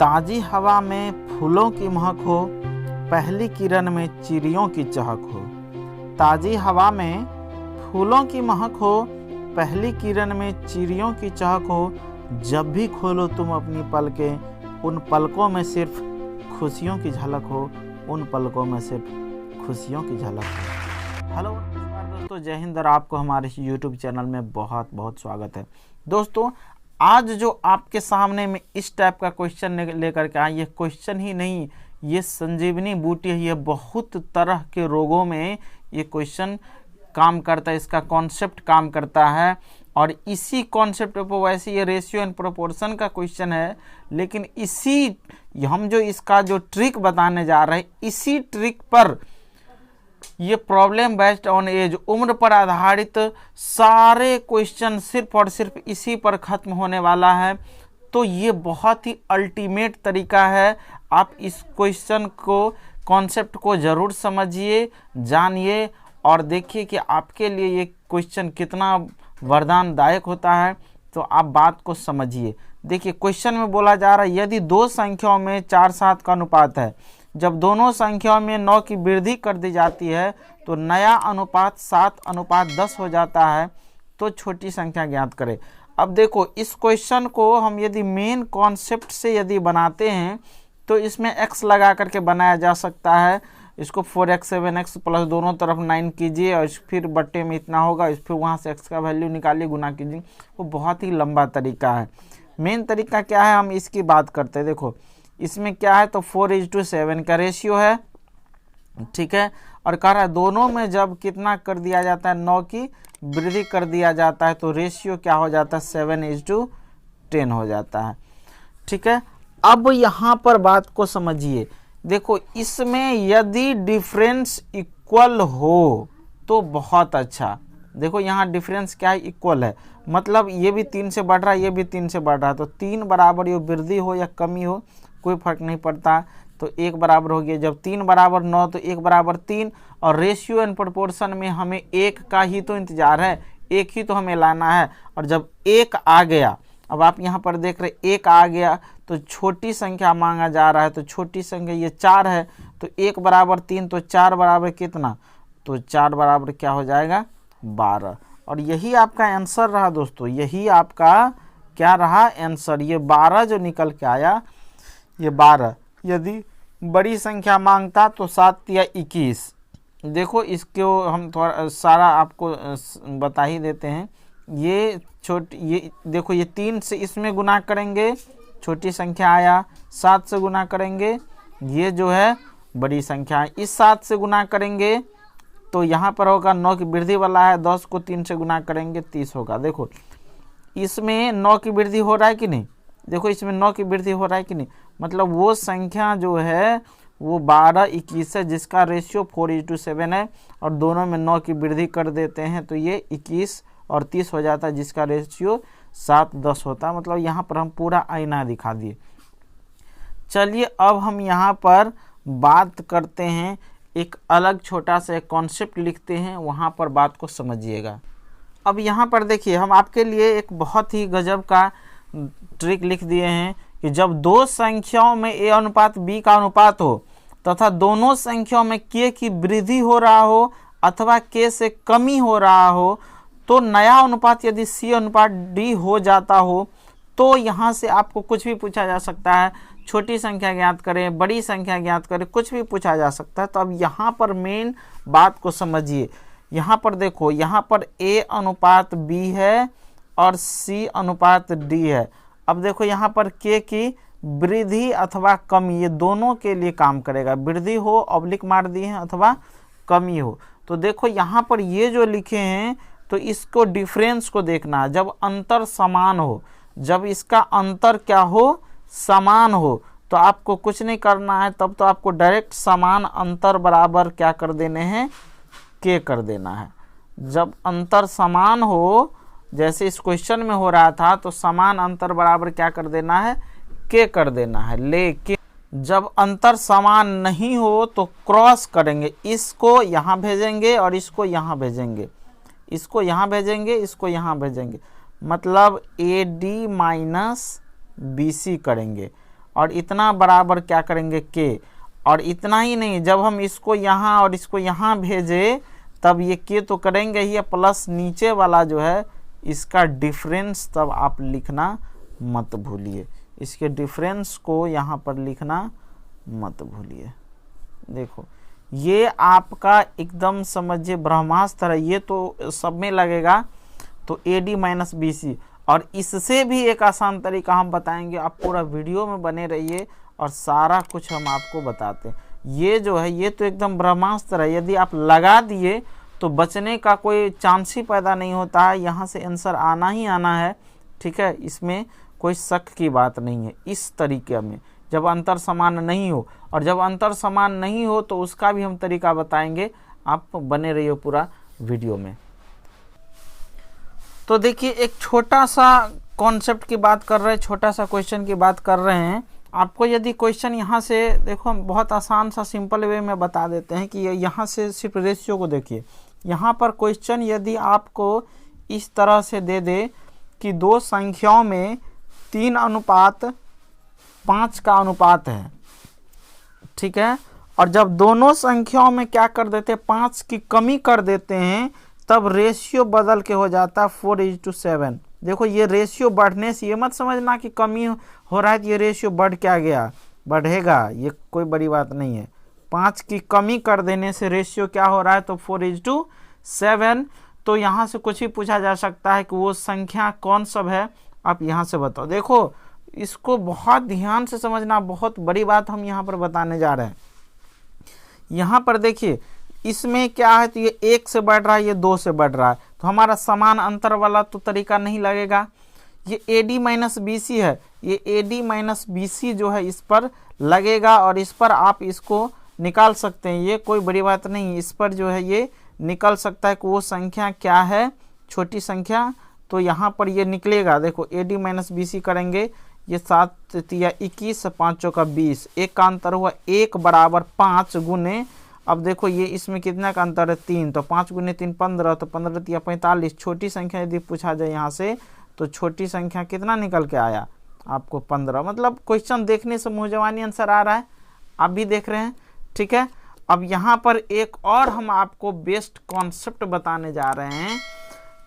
ताज़ी हवा में फूलों की महक हो, पहली किरण में चिड़ियों की चहक हो। ताज़ी हवा में फूलों की महक हो, पहली किरण में चिड़ियों की चहक हो। जब भी खोलो तुम अपनी पलकें, उन पलकों में सिर्फ खुशियों की झलक हो, उन पलकों में सिर्फ खुशियों की झलक हो। हेलो दोस्तों, जय हिंद और आपको हमारे YouTube चैनल में बहुत बहुत स्वागत है। दोस्तों, आज जो आपके सामने में इस टाइप का क्वेश्चन लेकर के आए, ये क्वेश्चन ही नहीं, ये संजीवनी बूटी है। ये बहुत तरह के रोगों में ये क्वेश्चन काम करता है, इसका कॉन्सेप्ट काम करता है। और इसी कॉन्सेप्ट पर वैसे ये रेशियो एंड प्रोपोर्शन का क्वेश्चन है, लेकिन इसी हम जो इसका जो ट्रिक बताने जा रहे हैं, इसी ट्रिक पर ये प्रॉब्लम बेस्ड ऑन एज, उम्र पर आधारित सारे क्वेश्चन सिर्फ और सिर्फ इसी पर खत्म होने वाला है। तो ये बहुत ही अल्टीमेट तरीका है। आप इस क्वेश्चन को, कॉन्सेप्ट को ज़रूर समझिए, जानिए और देखिए कि आपके लिए ये क्वेश्चन कितना वरदानदायक होता है। तो आप बात को समझिए। देखिए, क्वेश्चन में बोला जा रहा है, यदि दो संख्याओं में 4-7 का अनुपात है, जब दोनों संख्याओं में 9 की वृद्धि कर दी जाती है तो नया अनुपात 7:10 हो जाता है। तो छोटी संख्या ज्ञात करें। अब देखो, इस क्वेश्चन को हम यदि मेन कॉन्सेप्ट से यदि बनाते हैं तो इसमें x लगा करके बनाया जा सकता है। इसको 4x 7x प्लस दोनों तरफ 9 कीजिए और फिर बट्टे में इतना होगा, फिर वहाँ से x का वैल्यू निकालिए, गुना कीजिए। वो बहुत ही लंबा तरीका है। मेन तरीका क्या है, हम इसकी बात करते हैं। देखो, इसमें क्या है, तो 4:7 का रेशियो है, ठीक है। और कह रहा है दोनों में जब कितना कर दिया जाता है, 9 की वृद्धि कर दिया जाता है, तो रेशियो क्या हो जाता है, 7:10 हो जाता है, ठीक है। अब यहाँ पर बात को समझिए। देखो, इसमें यदि डिफरेंस इक्वल हो तो बहुत अच्छा। देखो, यहाँ डिफरेंस क्या है, इक्वल है, मतलब ये भी 3 से बढ़ रहा है, ये भी 3 से बढ़ रहा है। तो 3 बराबर ये वृद्धि हो या कमी हो, कोई फर्क नहीं पड़ता। तो 1 बराबर हो गया। जब 3 बराबर 9 तो 1 बराबर 3। और रेशियो एंड प्रोपोर्शन में हमें 1 का ही तो इंतजार है, 1 ही तो हमें लाना है। और जब 1 आ गया, अब आप यहाँ पर देख रहे 1 आ गया, तो छोटी संख्या मांगा जा रहा है। तो छोटी संख्या ये 4 है, तो 1 बराबर 3, तो 4 बराबर कितना, तो 4 बराबर क्या हो जाएगा, 12। और यही आपका आंसर रहा दोस्तों, यही आपका क्या रहा आंसर। ये 12 जो निकल के आया, ये 12। यदि बड़ी संख्या मांगता तो 7 या 21। देखो, इसको हम थोड़ा सारा आपको बता ही देते हैं। ये छोटी, ये देखो, ये 3 से इसमें गुना करेंगे, छोटी संख्या आया। 7 से गुना करेंगे, ये जो है बड़ी संख्या। इस 7 से गुना करेंगे तो यहाँ पर होगा 9 की वृद्धि वाला है, 10 को 3 से गुना करेंगे 30 होगा। देखो, इसमें 9 की वृद्धि हो रहा है कि नहीं, देखो इसमें 9 की वृद्धि हो रहा है कि नहीं, मतलब वो संख्या जो है वो 12-21 है, जिसका रेशियो 4:7 है। और दोनों में 9 की वृद्धि कर देते हैं तो ये 21 और 30 हो जाता है, जिसका रेशियो 7:10 होता है। मतलब यहाँ पर हम पूरा आईना दिखा दिए। चलिए, अब हम यहाँ पर बात करते हैं, एक अलग छोटा सा एक कॉन्सेप्ट लिखते हैं, वहाँ पर बात को समझिएगा। अब यहाँ पर देखिए, हम आपके लिए एक बहुत ही गजब का ट्रिक लिख दिए हैं कि जब दो संख्याओं में a अनुपात b का अनुपात हो तथा दोनों संख्याओं में k की वृद्धि हो रहा हो अथवा k से कमी हो रहा हो, तो नया अनुपात यदि c अनुपात d हो जाता हो, तो यहाँ से आपको कुछ भी पूछा जा सकता है। छोटी संख्या ज्ञात करें, बड़ी संख्या ज्ञात करें, कुछ भी पूछा जा सकता है। तो अब यहाँ पर मेन बात को समझिए। यहाँ पर देखो, यहाँ पर a अनुपात b है और c अनुपात d है। अब देखो, यहाँ पर k की वृद्धि अथवा कमी, ये दोनों के लिए काम करेगा। वृद्धि हो, ऑब्लिक मार दिए हैं, अथवा कमी हो। तो देखो, यहाँ पर ये जो लिखे हैं, तो इसको डिफरेंस को देखना है। जब अंतर समान हो, जब इसका अंतर क्या हो, समान हो, तो आपको कुछ नहीं करना है। तब तो आपको डायरेक्ट समान अंतर बराबर क्या कर देने हैं, k कर देना है। जब अंतर समान हो, जैसे इस क्वेश्चन में हो रहा था, तो समान अंतर बराबर क्या कर देना है, k कर देना है। लेकिन जब अंतर समान नहीं हो तो क्रॉस करेंगे, इसको यहाँ भेजेंगे और इसको यहाँ भेजेंगे, इसको यहाँ भेजेंगे, इसको यहाँ भेजेंगे, मतलब AD माइनस BC करेंगे। और इतना बराबर क्या करेंगे के। और इतना ही नहीं, जब हम इसको यहाँ और इसको यहाँ भेजे तब ये के तो करेंगे ही, प्लस नीचे वाला जो है इसका डिफरेंस तब आप लिखना मत भूलिए, इसके डिफरेंस को यहाँ पर लिखना मत भूलिए। देखो ये आपका एकदम समझिए ब्रह्मास्त्र है, ये तो सब में लगेगा। तो AD माइनस BC, और इससे भी एक आसान तरीका हम बताएंगे, आप पूरा वीडियो में बने रहिए और सारा कुछ हम आपको बताते हैं। ये जो है ये तो एकदम ब्रह्मास्त्र है, यदि आप लगा दिए तो बचने का कोई चांस ही पैदा नहीं होता है, यहाँ से आंसर आना ही आना है। ठीक है, इसमें कोई शक की बात नहीं है। इस तरीके में जब अंतर समान नहीं हो, और जब अंतर समान नहीं हो तो उसका भी हम तरीका बताएंगे, आप बने रहिए पूरा वीडियो में। तो देखिए एक छोटा सा कॉन्सेप्ट की बात कर रहे हैं, छोटा सा क्वेश्चन की बात कर रहे हैं। आपको यदि क्वेश्चन यहाँ से देखो, हम बहुत आसान सा सिंपल वे में बता देते हैं कि यहाँ से सिर्फ रेशियो को देखिए। यहाँ पर क्वेश्चन यदि आपको इस तरह से दे दे कि दो संख्याओं में 3:5 का अनुपात है, ठीक है, और जब दोनों संख्याओं में क्या कर देते हैं 5 की कमी कर देते हैं, तब रेशियो बदल के हो जाता है 4:7। देखो ये रेशियो बढ़ने से ये मत समझना कि कमी हो रहा है तो ये रेशियो बढ़ क्या गया, बढ़ेगा, ये कोई बड़ी बात नहीं है। 5 की कमी कर देने से रेशियो क्या हो रहा है, तो 4:7। तो यहाँ से कुछ भी पूछा जा सकता है कि वो संख्या कौन सब है, आप यहाँ से बताओ। देखो इसको बहुत ध्यान से समझना, बहुत बड़ी बात हम यहाँ पर बताने जा रहे हैं। यहाँ पर देखिए इसमें क्या है, तो ये 1 से बढ़ रहा है, ये 2 से बढ़ रहा है, तो हमारा समान अंतर वाला तो तरीका नहीं लगेगा। ये AD माइनस BC है, ये AD माइनस BC जो है इस पर लगेगा, और इस पर आप इसको निकाल सकते हैं, ये कोई बड़ी बात नहीं। इस पर जो है ये निकल सकता है कि वो संख्या क्या है, छोटी संख्या, तो यहाँ पर ये निकलेगा। देखो AD माइनस BC करेंगे, ये 7×3=21, 5×4=20, एक का अंतर हुआ 1 बराबर 5 गुने, अब देखो ये इसमें कितना का अंतर है 3, तो 5 × 3 15, तो 15×3=45। छोटी संख्या यदि पूछा जाए यहाँ से तो छोटी संख्या कितना निकल के आया आपको 15। मतलब क्वेश्चन देखने से मुँह जवानी आंसर आ रहा है, आप भी देख रहे हैं। ठीक है, अब यहाँ पर एक और हम आपको बेस्ट कॉन्सेप्ट बताने जा रहे हैं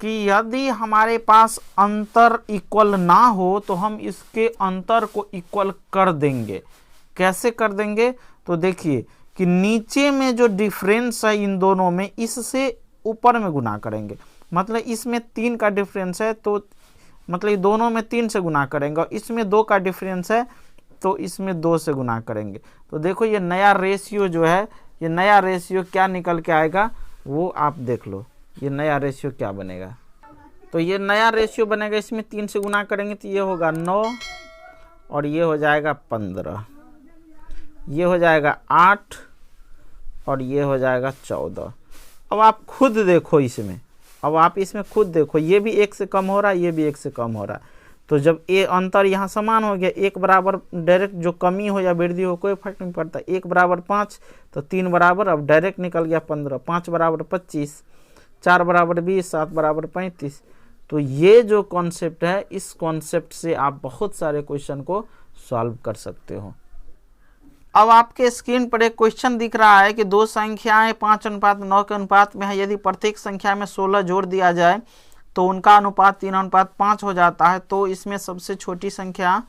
कि यदि हमारे पास अंतर इक्वल ना हो तो हम इसके अंतर को इक्वल कर देंगे। कैसे कर देंगे, तो देखिए कि नीचे में जो डिफरेंस है इन दोनों में, इससे ऊपर में गुना करेंगे। मतलब इसमें 3 का डिफरेंस है तो मतलब दोनों में 3 से गुना करेंगे, और इसमें 2 का डिफरेंस है तो इसमें 2 से गुना करेंगे। तो देखो ये नया रेशियो जो है, ये नया रेशियो क्या निकल के आएगा वो आप देख लो, ये नया रेशियो क्या बनेगा। तो ये नया रेशियो बनेगा, इसमें 3 से गुना करेंगे तो ये होगा 9, और ये हो जाएगा 15, ये हो जाएगा 8, और ये हो जाएगा 14। अब आप खुद देखो इसमें, अब आप इसमें खुद देखो, ये भी 1 से कम हो रहा है, ये भी 1 से कम हो रहा है। तो जब ये अंतर यहाँ समान हो गया, 1 बराबर डायरेक्ट जो कमी हो या वृद्धि हो कोई फर्क नहीं पड़ता। 1 बराबर 5, तो 3 बराबर अब डायरेक्ट निकल गया 15, 5 बराबर 25, 4 बराबर 20, 7 बराबर 35। तो ये जो कॉन्सेप्ट है, इस कॉन्सेप्ट से आप बहुत सारे क्वेश्चन को सॉल्व कर सकते हो। अब आपके स्क्रीन पर एक क्वेश्चन दिख रहा है कि दो संख्याएं 5:9 के अनुपात में है, यदि प्रत्येक संख्या में 16 जोड़ दिया जाए तो उनका अनुपात 3:5 हो जाता है, तो इसमें सबसे छोटी संख्या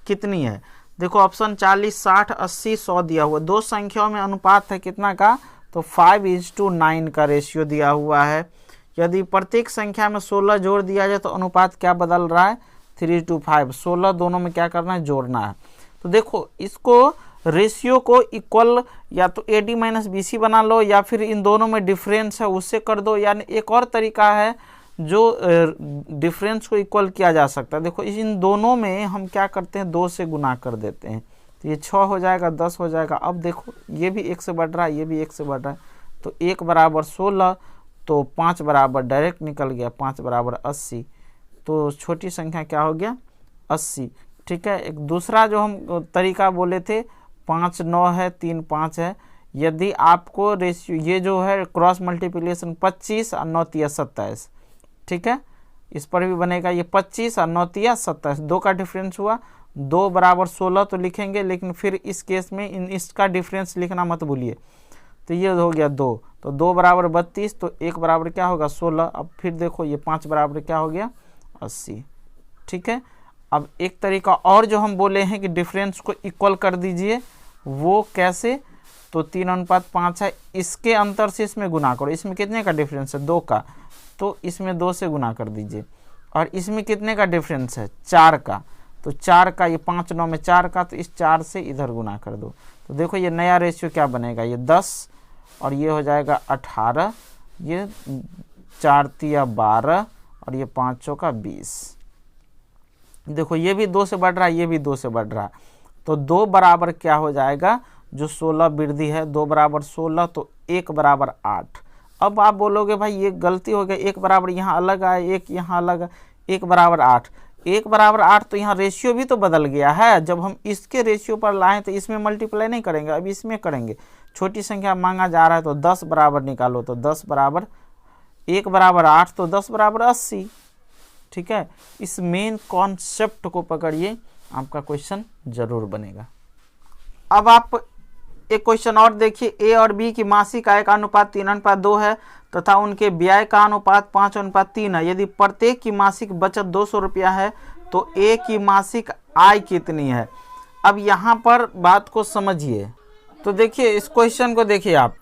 कितनी है। देखो ऑप्शन 40, 60, 80, 100 दिया हुआ। दो संख्याओं में अनुपात है कितना का, तो 5:9 का रेशियो दिया हुआ है। यदि प्रत्येक संख्या में 16 जोड़ दिया जाए तो अनुपात क्या बदल रहा है, 3:5। 16 दोनों में क्या करना है, जोड़ना है। तो देखो इसको रेशियो को इक्वल या तो AD माइनस BC बना लो, या फिर इन दोनों में डिफरेंस है उससे कर दो। यानी एक और तरीका है जो डिफरेंस को इक्वल किया जा सकता है। देखो इन दोनों में हम क्या करते हैं, 2 से गुना कर देते हैं, तो ये 6 हो जाएगा, 10 हो जाएगा। अब देखो ये भी 1 से बढ़ रहा है, ये भी 1 से बढ़ रहा है, तो 1 बराबर 16, तो 5 बराबर डायरेक्ट निकल गया, 5 बराबर 80। तो छोटी संख्या क्या हो गया, 80। ठीक है, एक दूसरा जो हम तरीका बोले थे, 5 9 है, 3 5 है। यदि आपको रेशियो ये जो है क्रॉस मल्टीप्लिकेशन 25 और 9 तिया 27, ठीक है, इस पर भी बनेगा ये 25 और 9 तिया 27, 2 का डिफरेंस हुआ, 2 बराबर 16 तो लिखेंगे, लेकिन फिर इस केस में इसका डिफरेंस लिखना मत भूलिए। तो ये हो गया 2, तो 2 बराबर 32, तो 1 बराबर क्या होगा 16। अब फिर देखो ये 5 बराबर क्या हो गया 80। ठीक है, अब एक तरीका और जो हम बोले हैं कि डिफरेंस को इक्वल कर दीजिए, वो कैसे, तो 3:5 है, इसके अंतर से इसमें गुना करो। इसमें कितने का डिफरेंस है 2 का, तो इसमें 2 से गुना कर दीजिए। और इसमें कितने का डिफरेंस है 4 का, तो 4 का, ये 5 9 में 4 का, तो इस 4 से इधर गुना कर दो। तो देखो ये नया रेशियो क्या बनेगा, ये 10 और ये हो जाएगा 18, ये 4 तिया 12 और ये 5 का 20। देखो ये भी 2 से बढ़ रहा है, ये भी 2 से बढ़ रहा है, तो 2 बराबर क्या हो जाएगा, जो 16 वृद्धि है, 2 बराबर 16, तो 1 बराबर 8। अब आप बोलोगे भाई ये गलती हो गई, 1 बराबर यहाँ अलग आए, 1 यहाँ अलग, 1 बराबर 8, 1 बराबर 8, तो यहाँ रेशियो भी तो बदल गया है। जब हम इसके रेशियो पर लाएं तो इसमें मल्टीप्लाई नहीं करेंगे, अब इसमें करेंगे। छोटी संख्या मांगा जा रहा है तो 10 बराबर निकालो, तो 10 बराबर 1 बराबर 8, तो 10 बराबर 80। ठीक है, इस मेन कॉन्सेप्ट को पकड़िए, आपका क्वेश्चन जरूर बनेगा। अब आप एक क्वेश्चन और देखिए, ए और बी की मासिक आय का अनुपात 3:2 है तथा उनके व्यय का अनुपात 5:3 है। यदि प्रत्येक की मासिक बचत 200 रुपया है तो ए की मासिक आय कितनी है। अब यहाँ पर बात को समझिए, तो देखिए इस क्वेश्चन को देखिए आप,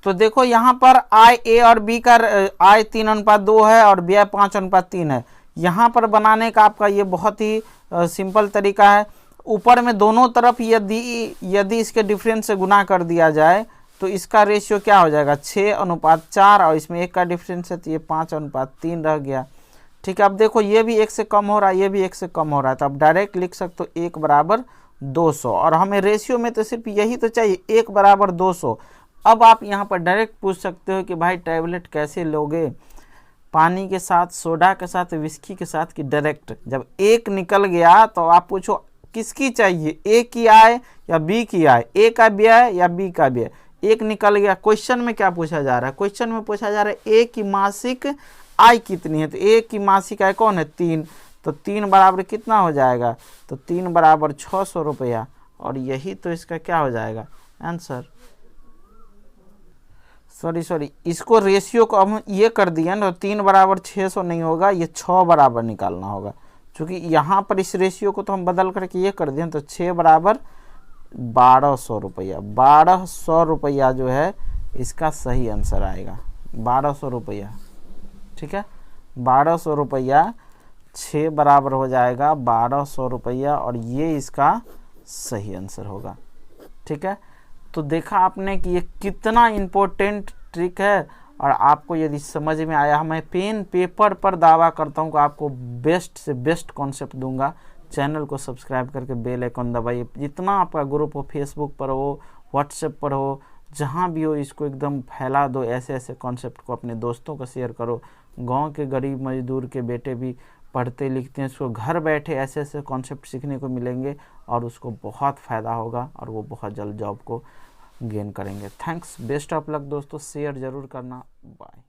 तो देखो यहाँ पर आय ए और बी का आय 3:2 है और व्यय 5:3 है। यहाँ पर बनाने का आपका ये बहुत ही सिंपल तरीका है। ऊपर में दोनों तरफ यदि इसके डिफरेंस से गुना कर दिया जाए तो इसका रेशियो क्या हो जाएगा 6:4, और इसमें 1 का डिफरेंस है तो ये 5:3 रह गया। ठीक है, अब देखो ये भी 1 से कम हो रहा है, ये भी 1 से कम हो रहा है, तो अब डायरेक्ट लिख सकते हो 1 बराबर 200। और हमें रेशियो में तो सिर्फ यही तो चाहिए, 1 बराबर 200। अब आप यहाँ पर डायरेक्ट पूछ सकते हो कि भाई टैबलेट कैसे लोगे, पानी के साथ, सोडा के साथ, विस्की के साथ, कि डायरेक्ट। जब 1 निकल गया तो आप पूछो किसकी चाहिए, ए की आय या बी की आय, ए का व्यय या बी का व्यय। 1 निकल गया। क्वेश्चन में क्या पूछा जा रहा है, क्वेश्चन में पूछा जा रहा है ए की मासिक आय कितनी है, तो ए की मासिक आय कौन है 3, तो 3 बराबर कितना हो जाएगा, तो 3 बराबर 600 रुपया, और यही तो इसका क्या हो जाएगा आंसर। सॉरी, इसको रेशियो को हम ये कर दिया ना, तो 3 बराबर 600 नहीं होगा, ये 6 बराबर निकालना होगा, क्योंकि यहाँ पर इस रेशियो को तो हम बदल करके ये कर दिए, तो 6 बराबर 1200 रुपया। 1200 रुपया जो है इसका सही आंसर आएगा, 1200 रुपया। ठीक है, 1200 रुपया, 6 बराबर हो जाएगा 1200 रुपया, और ये इसका सही आंसर होगा। ठीक है, तो देखा आपने कि ये कितना इम्पोर्टेंट ट्रिक है, और आपको यदि समझ में आया, मैं पेन पेपर पर दावा करता हूँ कि आपको बेस्ट से बेस्ट कॉन्सेप्ट दूंगा। चैनल को सब्सक्राइब करके बेल आइकन दबाइए। जितना आपका ग्रुप हो, फेसबुक पर हो, व्हाट्सएप पर हो, जहाँ भी हो, इसको एकदम फैला दो। ऐसे ऐसे कॉन्सेप्ट को अपने दोस्तों को शेयर करो। गांव के गरीब मजदूर के बेटे भी पढ़ते लिखते हैं, उसको घर बैठे ऐसे ऐसे कॉन्सेप्ट सीखने को मिलेंगे और उसको बहुत फ़ायदा होगा और वो बहुत जल्द जॉब को गेन करेंगे। थैंक्स, बेस्ट ऑफ लक दोस्तों, शेयर ज़रूर करना, बाय।